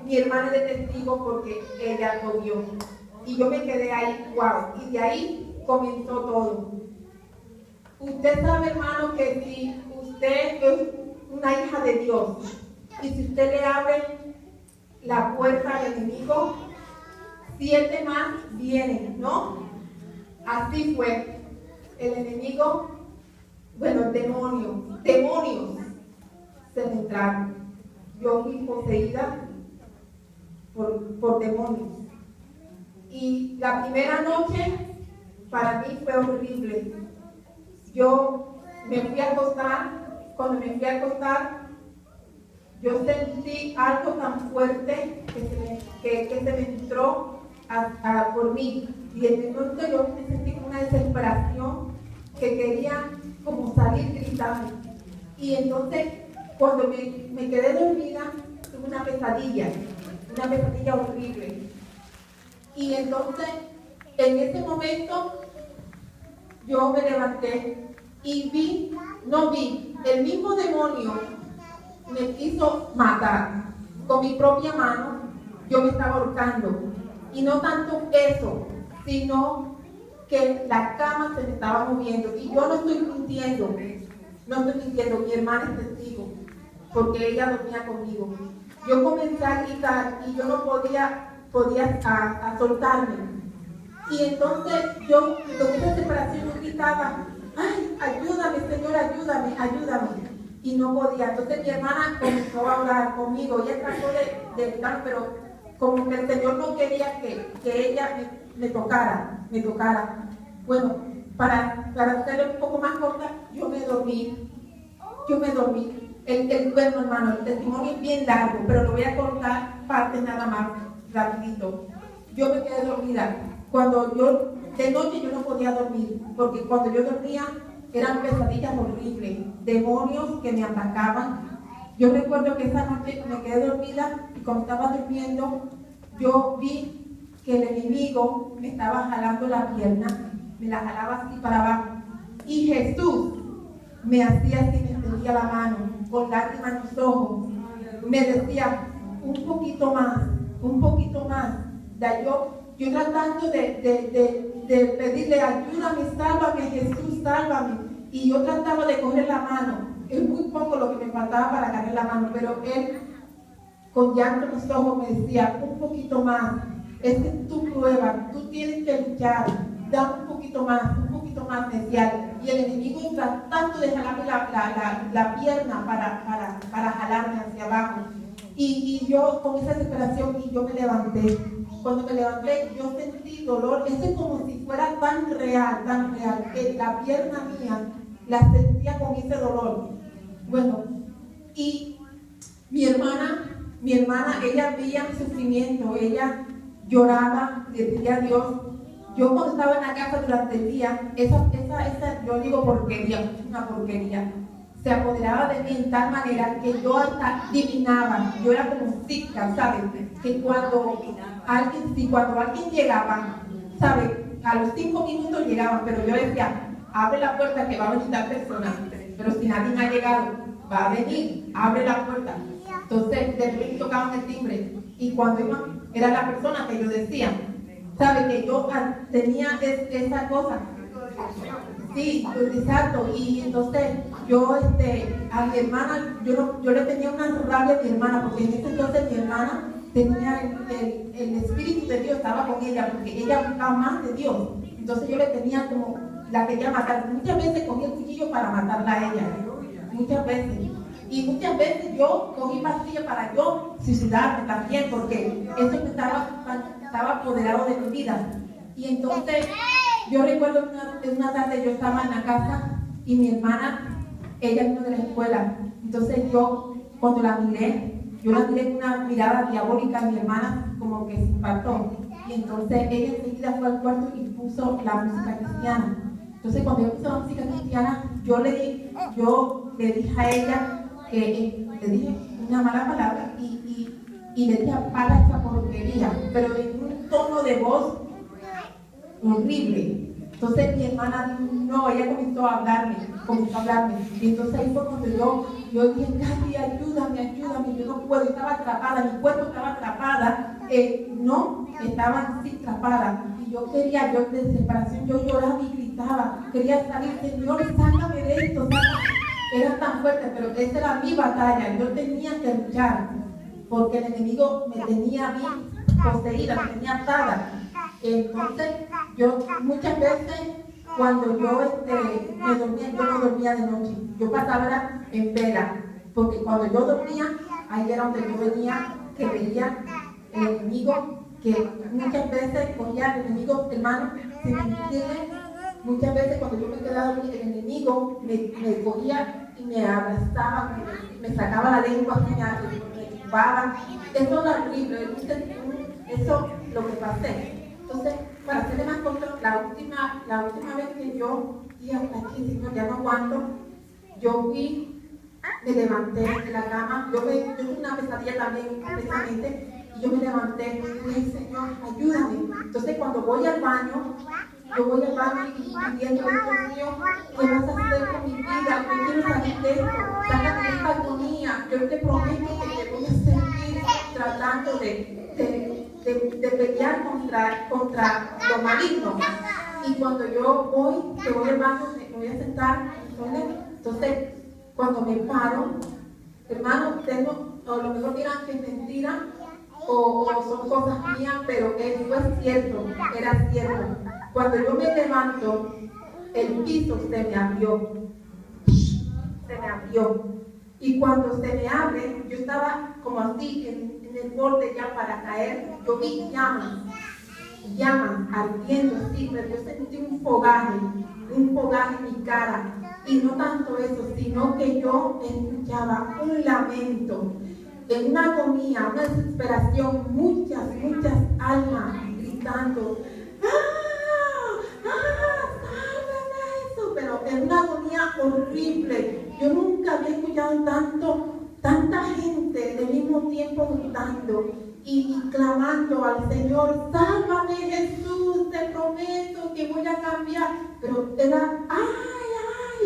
mi hermana es de testigo porque ella lo vio. Y yo me quedé ahí, wow. Y de ahí comenzó todo. Usted sabe, hermano, que si usted es una hija de Dios y si usted le abre la puerta al enemigo, 7 más vienen, ¿no? Así fue. El enemigo, bueno, demonios se me entraron. Yo fui poseída por demonios. Y la primera noche para mí fue horrible. Yo me fui a acostar. Cuando me fui a acostar, yo sentí algo tan fuerte que se me entró por mí. Y en el momento yo me sentí como una desesperación que quería como salir gritando. Y entonces, cuando me quedé dormida, tuve una pesadilla horrible. Y entonces, en ese momento, yo me levanté y el mismo demonio me quiso matar. Con mi propia mano, yo me estaba ahorcando. Y no tanto eso, sino que la cama se me estaba moviendo. Y yo no estoy mintiendo, mi hermana es testigo, porque ella dormía conmigo. Yo comencé a gritar y yo no podía soltarme. Y entonces yo, con esa separación, yo gritaba, ay, ayúdame, Señor, ayúdame. Y no podía. Entonces mi hermana comenzó a orar conmigo. Ella trató de gritar, pero como que el Señor no quería que ella me tocara. Bueno, para hacerlo un poco más corta, yo me dormí. Bueno, hermano, el testimonio es bien largo, pero lo voy a cortar partes nada más, rapidito. Yo me quedé dormida. De noche yo no podía dormir, porque cuando yo dormía eran pesadillas horribles, demonios que me atacaban. Yo recuerdo que esa noche me quedé dormida y cuando estaba durmiendo, yo vi que el enemigo me estaba jalando la pierna, me la jalaba así para abajo. Y Jesús me hacía así, me extendía la mano, con lágrimas en los ojos. Me decía, un poquito más. Yo tratando de pedirle, ayúdame, sálvame, Jesús, sálvame. Y yo trataba de coger la mano. Es muy poco lo que me faltaba para agarrar la mano, pero él, con llanto en los ojos, me decía, un poquito más. Esta es tu prueba, tú tienes que luchar. Da un poquito más, me decía. Y el enemigo tratando de jalarme la pierna para jalarme hacia abajo. Y yo con esa desesperación, y yo me levanté. Cuando me levanté, yo sentí dolor. Eso es como si fuera tan real, que la pierna mía la sentía con ese dolor. Bueno, y mi hermana, ella veía mi sufrimiento, ella lloraba, le pedía a Dios. Yo cuando estaba en la casa durante el día, esa yo digo porquería, una porquería, se apoderaba de mí en tal manera que yo hasta adivinaba. Yo era como psíquica, ¿sabes? Que cuando alguien llegaba, ¿sabes? A los 5 minutos llegaban, pero yo decía, abre la puerta que va a venir tal persona. Pero si nadie ha llegado, va a venir, abre la puerta. Entonces, de repente tocaban el timbre. Y cuando iban, era la persona que yo decía, ¿sabe? Que yo tenía esa cosa. Sí, exacto. Y entonces yo a mi hermana, yo le tenía una rabia a mi hermana, porque en ese entonces mi hermana tenía el Espíritu de Dios, estaba con ella, porque ella buscaba más de Dios. Entonces yo le tenía como, la quería matar. Muchas veces cogí el cuchillo para matarla a ella, muchas veces. Y muchas veces yo cogí pastillas para yo suicidarme también, porque eso me estaba apoderado de mi vida. Y entonces yo recuerdo una tarde yo estaba en la casa y mi hermana, ella vino de la escuela. Entonces yo, cuando la miré con una mirada diabólica, mi hermana como que se impactó. Y entonces ella enseguida fue al cuarto y puso la música cristiana. Entonces cuando yo puse la música cristiana, yo le dije a ella que le dije una mala palabra y le dije, apaga esa porquería, pero en un tono de voz horrible. Entonces mi hermana dijo, no, ella comenzó a hablarme. Y entonces ahí fue cuando yo yo dije, Katy, ayúdame, yo no puedo, estaba atrapada, mi cuerpo estaba atrapada, no, estaba así atrapada. Y yo quería, yo de desesperación, yo lloraba y gritaba, quería salir, Señor, sácame de esto, sácame. Era tan fuerte, pero esa era mi batalla, yo tenía que luchar, porque el enemigo me tenía a mí poseída, me tenía atada. Entonces, yo muchas veces, cuando yo me dormía, yo no dormía de noche, yo pasaba en vela, porque cuando yo dormía, ahí era donde yo veía el enemigo, que muchas veces cogía el enemigo, hermano, sin mentirle, muchas veces cuando yo me quedaba dormida, el enemigo me cogía y me abrazaba, me sacaba la lengua, me chupaba. Eso era horrible, eso lo que pasé. Entonces, para hacerle más corto, la última vez que yo dije, hasta aquí, Señor, ya no aguanto, yo me levanté de la cama, yo tuve una pesadilla también, precisamente, y yo me levanté y dije, Señor, ayúdame. Entonces, cuando voy al baño y pidiendo, Dios mío, ¿qué vas a hacer con mi vida? Yo quiero salir de esto, sácame de esta agonía, yo te prometo que te voy a seguir tratando de pelear contra lo maligno. Y cuando yo voy al baño, me voy a sentar, entonces cuando me paro, hermano, a lo mejor dirán que es mentira o son cosas mías, pero eso es cierto, era cierto. Cuando yo me levanto, el piso se me abrió. Y cuando se me abre, yo estaba como así en el borde ya para caer. Yo vi llamas ardiendo así, pero yo sentí un fogaje en mi cara. Y no tanto eso, sino que yo escuchaba un lamento, en una agonía, una desesperación, muchas almas gritando, pero en una agonía horrible. Yo nunca había escuchado tanta gente del mismo tiempo gritando y clamando al Señor, sálvame Jesús, te prometo que voy a cambiar. Pero era,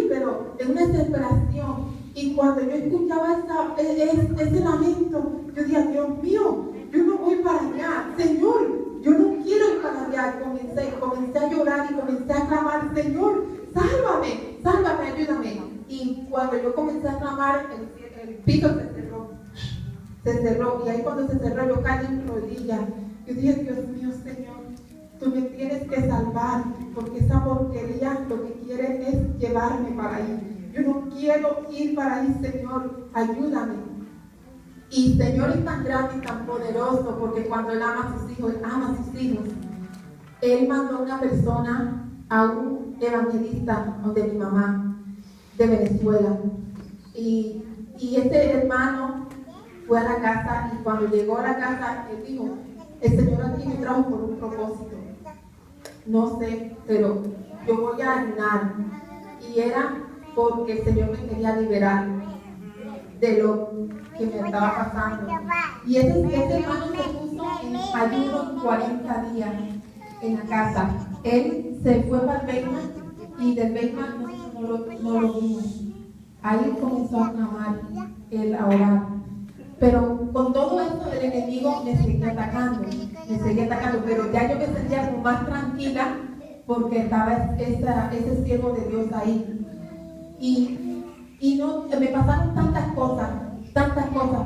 pero en una desesperación. Y cuando yo escuchaba ese lamento, yo decía, Dios mío, yo no voy para allá, Señor, yo no quiero ir para allá. Comencé a llorar y comencé a clamar, Señor, sálvame, ayúdame. Y cuando yo comencé a clamar, el piso se cerró. Y ahí cuando se cerró, yo caí en rodillas. Yo dije, Dios mío, Señor, tú me tienes que salvar, porque esa porquería lo que quiere es llevarme para ahí. Yo no quiero ir para ahí, Señor, ayúdame. Y Señor es tan grande y tan poderoso, porque cuando Él ama a sus hijos, Él ama a sus hijos. Él mandó a una persona, a un evangelista de mi mamá, de Venezuela. Y este hermano fue a la casa, y cuando llegó a la casa, él dijo, el Señor aquí me trajo por un propósito. No sé, pero yo voy a ayunar. Y era porque el Señor me quería liberar de lo que me estaba pasando. Y ese hermano se puso en ayuno 40 días en la casa. Él se fue para el Beckman y del Beckman no lo vimos. Ahí comenzó a clamar, él a orar. Pero con todo esto el enemigo me seguía atacando, pero ya yo me sentía como más tranquila porque estaba ese siervo de Dios ahí. Y no, me pasaron tantas cosas,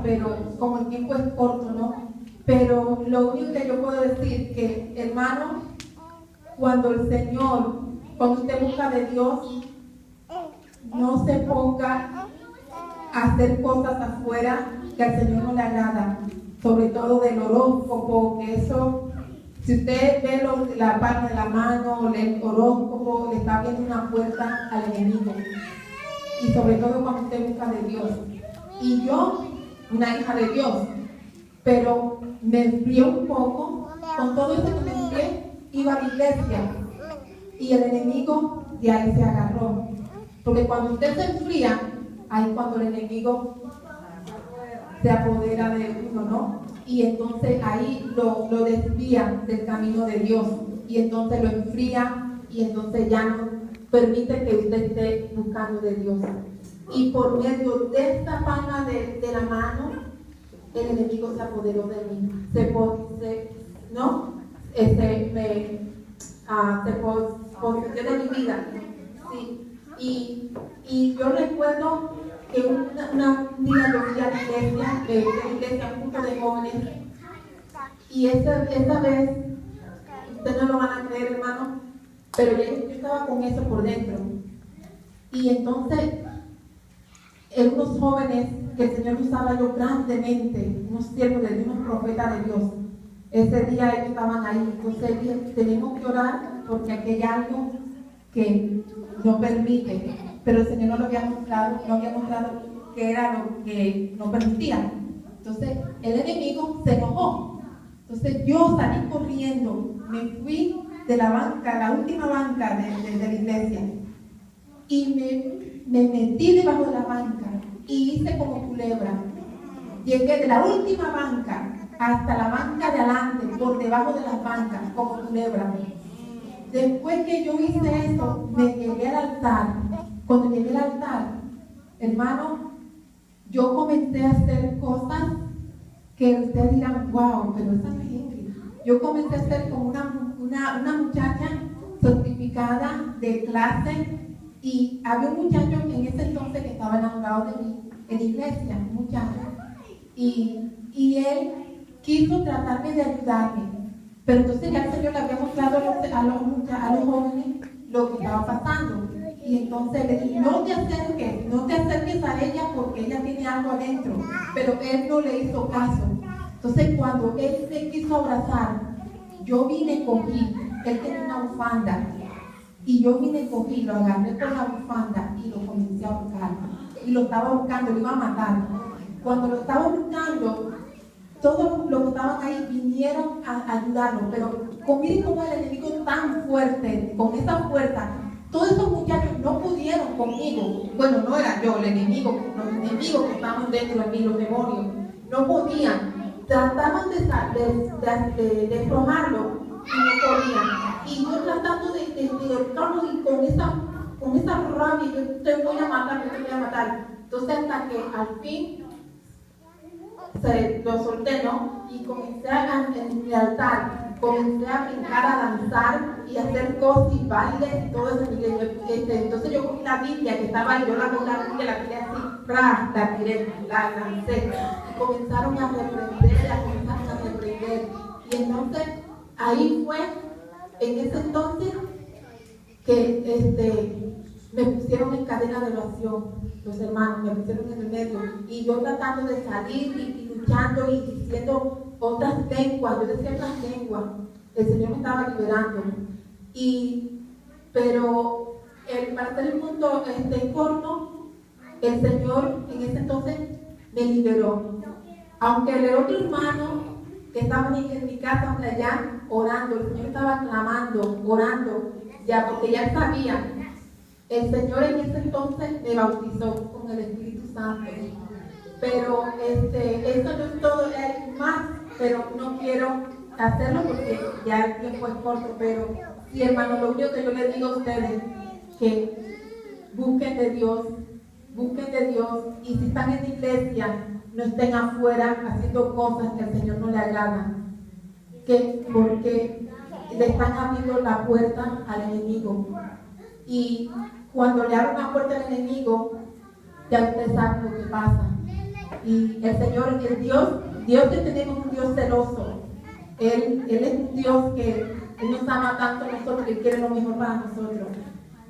pero como el tiempo es corto, ¿no? Pero lo único que yo puedo decir que, hermano, cuando usted busca de Dios, no se ponga a hacer cosas afuera que al Señor no le agrada, sobre todo del horóscopo, que eso, si usted ve la palma de la mano o el horóscopo, le está abriendo una puerta al enemigo. Y sobre todo cuando usted busca de Dios. Y yo, una hija de Dios, pero me enfrié un poco, con todo esto que me enfrié, iba a la iglesia y el enemigo de ahí se agarró. Porque cuando usted se enfría, ahí cuando el enemigo se apodera de uno, ¿no? Y entonces ahí lo desvía del camino de Dios, y entonces lo enfría, y entonces ya no permite que usted esté buscando de Dios. Y por medio de esta palma de la mano, el enemigo se apoderó de mí. Se poseyó de mi vida. Sí. Y yo recuerdo que un día yo fui a la iglesia, un grupo de jóvenes, y esta vez, ustedes no lo van a creer, hermano, pero yo estaba con eso por dentro. Y entonces, unos jóvenes que el Señor usaba yo grandemente, unos siervos de Dios, unos profetas de Dios, ese día ellos estaban ahí. Entonces dije, tenemos que orar porque aquí hay algo que no permite, pero el Señor no lo había mostrado que era lo que no permitía. Entonces el enemigo se enojó. Entonces yo salí corriendo, me fui de la banca, la última banca de la iglesia, y me metí debajo de la banca y hice como culebra. Llegué de la última banca hasta la banca de adelante, por debajo de las bancas, como culebra. Después que yo hice eso, me llegué al altar. Cuando llegué al altar, hermano, yo comencé a hacer cosas que ustedes dirán, wow, pero esa no es Ingrid. Yo comencé a ser como una muchacha certificada de clase, y había un muchacho en ese entonces que estaba enamorado de mí en la iglesia, un muchacho, y él quiso tratarme de ayudarme, pero entonces ya el Señor le había mostrado a los jóvenes lo que estaba pasando, y entonces le dije, no te acerques a ella porque ella tiene algo adentro, pero él no le hizo caso. Entonces cuando él se quiso abrazar, yo vine, cogí, él tenía una bufanda, y yo vine, cogí, lo agarré por la bufanda y lo comencé a buscar, y lo estaba buscando, lo iba a matar. Cuando lo estaba buscando, todos los que estaban ahí vinieron a ayudarlo, pero miren cómo el enemigo tan fuerte, con esa fuerza, todos esos muchachos no pudieron conmigo. Bueno, no era yo, los enemigos que estaban dentro de mí, los demonios, no podían. Trataban de despromarlo y no podían. Y yo tratando de derrotarlo, y con esa rabia, yo te voy a matar. Entonces hasta que al fin lo solté, ¿no? Y comencé en mi altar, comencé a brincar, a danzar y a hacer cosas y bailes y todo eso. Entonces yo cogí la Biblia que estaba ahí, yo la cogí la Biblia, la tiré así, la tiré, la lancé. Y comenzaron a reprender. Y entonces ahí fue, en ese entonces, que me pusieron en cadena de oración, los hermanos, me pusieron en el medio, y yo tratando de salir y luchando y diciendo otras lenguas, yo decía otras lenguas, el Señor me estaba liberando, pero para hacer el punto corto, el Señor en ese entonces me liberó, aunque el otro hermano que estaba en mi casa, donde allá, orando, el Señor estaba clamando, orando, ya, porque ya sabía. El Señor en ese entonces me bautizó con el Espíritu Santo. Pero eso no es todo, hay más, pero no quiero hacerlo porque ya el tiempo es corto. Pero sí, hermano, lo único que yo les digo a ustedes, que busquen de Dios, y si están en la iglesia, no estén afuera haciendo cosas que al Señor no le agradan, porque le están abriendo la puerta al enemigo. Y cuando le abren la puerta al enemigo, ya usted sabe lo que pasa. Y el Señor, el Dios que tenemos, un Dios celoso. Él es un Dios que Él nos ama tanto a nosotros, que quiere lo mejor para nosotros.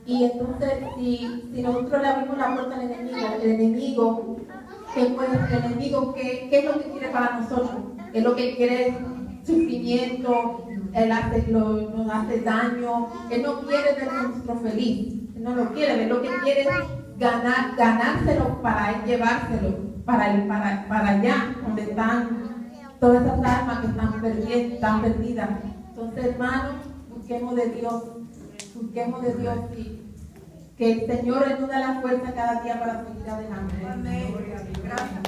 Y entonces, si nosotros le abrimos la puerta al enemigo, ¿qué es lo que quiere para nosotros? Es lo que quiere sufrimiento, nos hace daño. Él no quiere ver a nuestro feliz, Él no lo quiere ver, lo que quiere es ganárselo para Él llevárselo, para allá, donde están todas esas almas que están perdidas. Entonces, hermanos, busquemos de Dios y que el Señor nos dé la fuerza cada día para seguir adelante. Amén. Gracias.